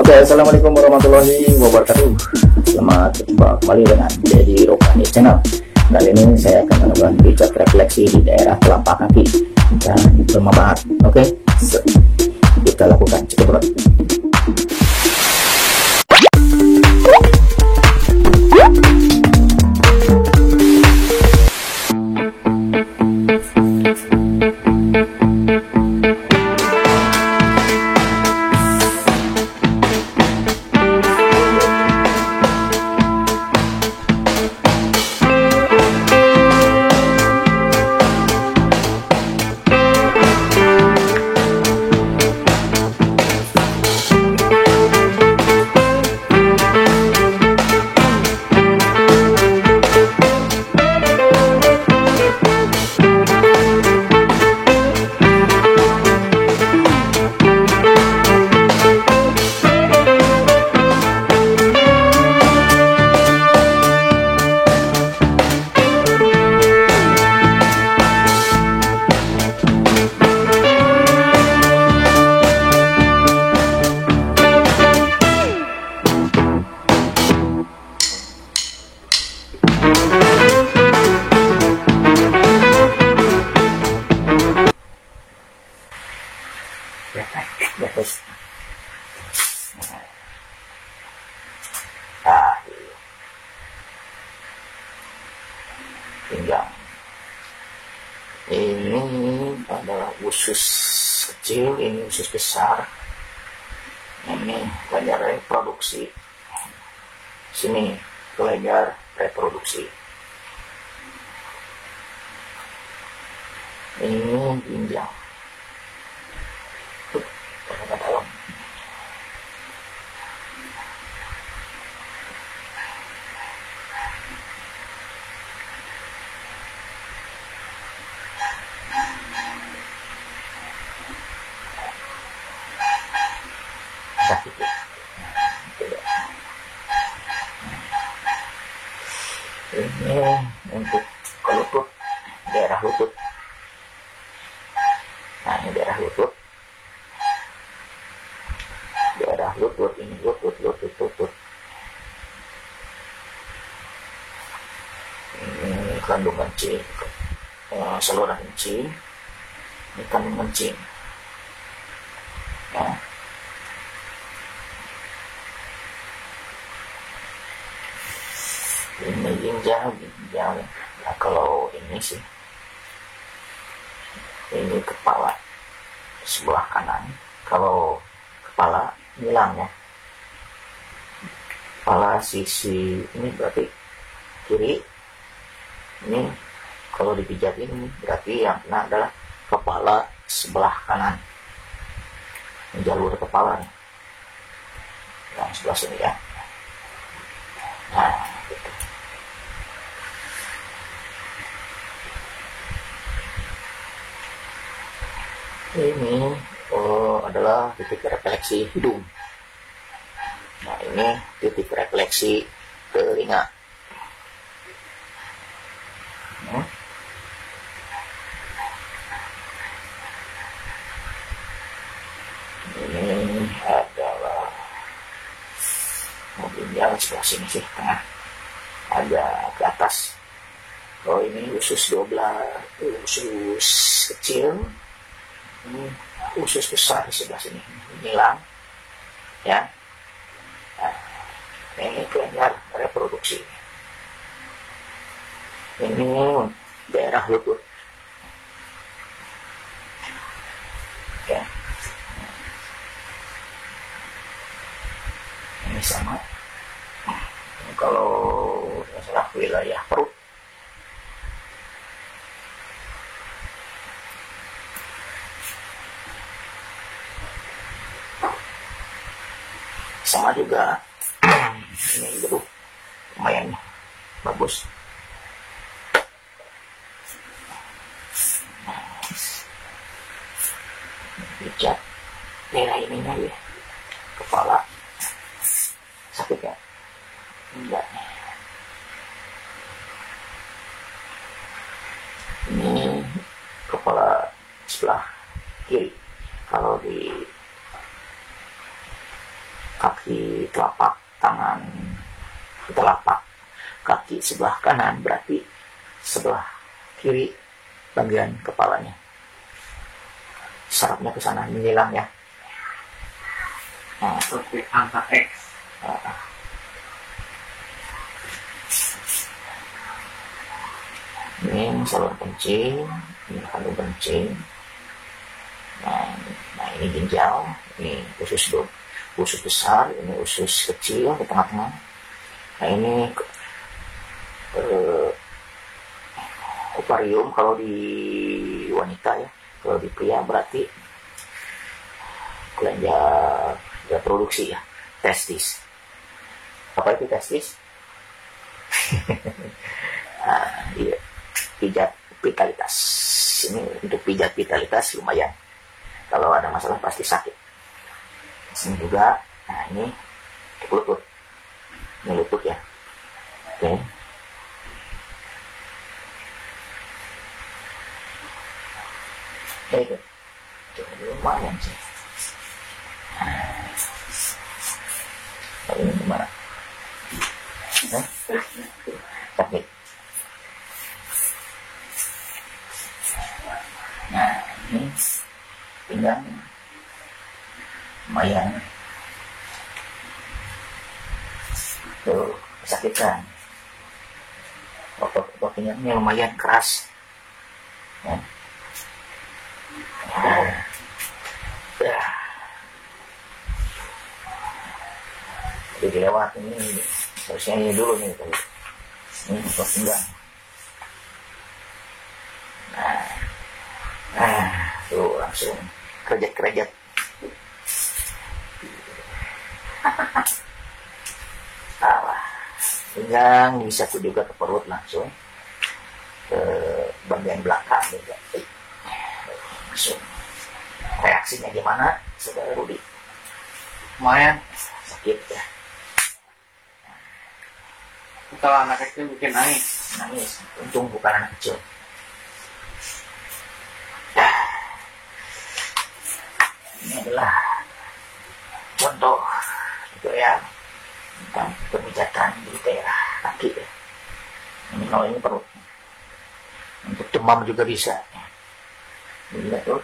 Oke, assalamualaikum warahmatullahi wabarakatuh. Selamat berjumpa kembali dengan Dedi Rokani Channel. Kali ini saya akan melakukan pijat refleksi di daerah telapak kaki dan bermanfaat. Oke, kita lakukan cukup. Pinggang ini adalah usus kecil, ini usus besar, ini kelenjar reproduksi, sini kelenjar reproduksi, ini pinggang ke dalam. Ini untuk ke lutut, daerah lutut. Nah, ini daerah lutut, ini lutut. Ini kandung kencing, saluran kencing, ini kandung kencing. Ya. Ini ginjal. Nah, kalau ini sih, ini kepala sebelah kanan. Kalau kepala hilang ya, kepala sisi ini berarti kiri. Ini kalau dipijat ini berarti yang kena adalah kepala sebelah kanan. Ini jalur kepala nih, yang sebelah sini ya. Nah, gitu. Ini adalah titik refleksi hidung. Nah, ini titik refleksi telinga. Ini adalah mobilnya sebelah sini sih, tengah, ada ke atas. Oh, ini usus 12, usus kecil. Ini usus besar di sebelah sini, hilang ya. Nah, ini kelenjar reproduksi, ini daerah lutut ya. Ini sama, kalau salah wilayah perut. Sama juga ini dulu lumayan bagus. Pijat daerah ini ya, kepala sakit ya? Enggak. Ini kepala sebelah kiri. Kalau di kaki telapak tangan, telapak kaki sebelah kanan berarti sebelah kiri bagian kepalanya. Sarafnya ke sana menyilang ya. Nah, seperti angka X. Ini saluran kencing, ini kandung kencing. Nah, ini ginjal, ini usus besar, ini usus kecil di tengah-tengah. Nah, ini ovarium kalau di wanita ya. Kalau di pria berarti kelenjar produksi ya, testis. Apa itu testis? Iya, pijat vitalitas. Ini untuk pijat vitalitas lumayan. Kalau ada masalah pasti sakit. Sini juga. Nah, ini lutut. Ini lutut ya. Oke. Itu lumayan sih. Ini gimana? Sakit. Nah, ini pinggang lumayan. Tuh, sakitkan. Otot pinggangnya lumayan keras. Ya. Jadi dilewat ini harusnya ini dulu nih ini otot pinggang. Tuh langsung kerejat pinggang bisa tuh juga ke perut langsung ke bagian belakang juga. Langsung reaksinya gimana saudara Rudi? Lumayan Sakit ya? kalau anak kecil bikin nangis. Untung bukan anak kecil. Ini adalah contoh gitu ya tentang pemijatan di daerah kaki ya. Ini kalau ini perut. Untuk demam juga bisa. Dilihat tuh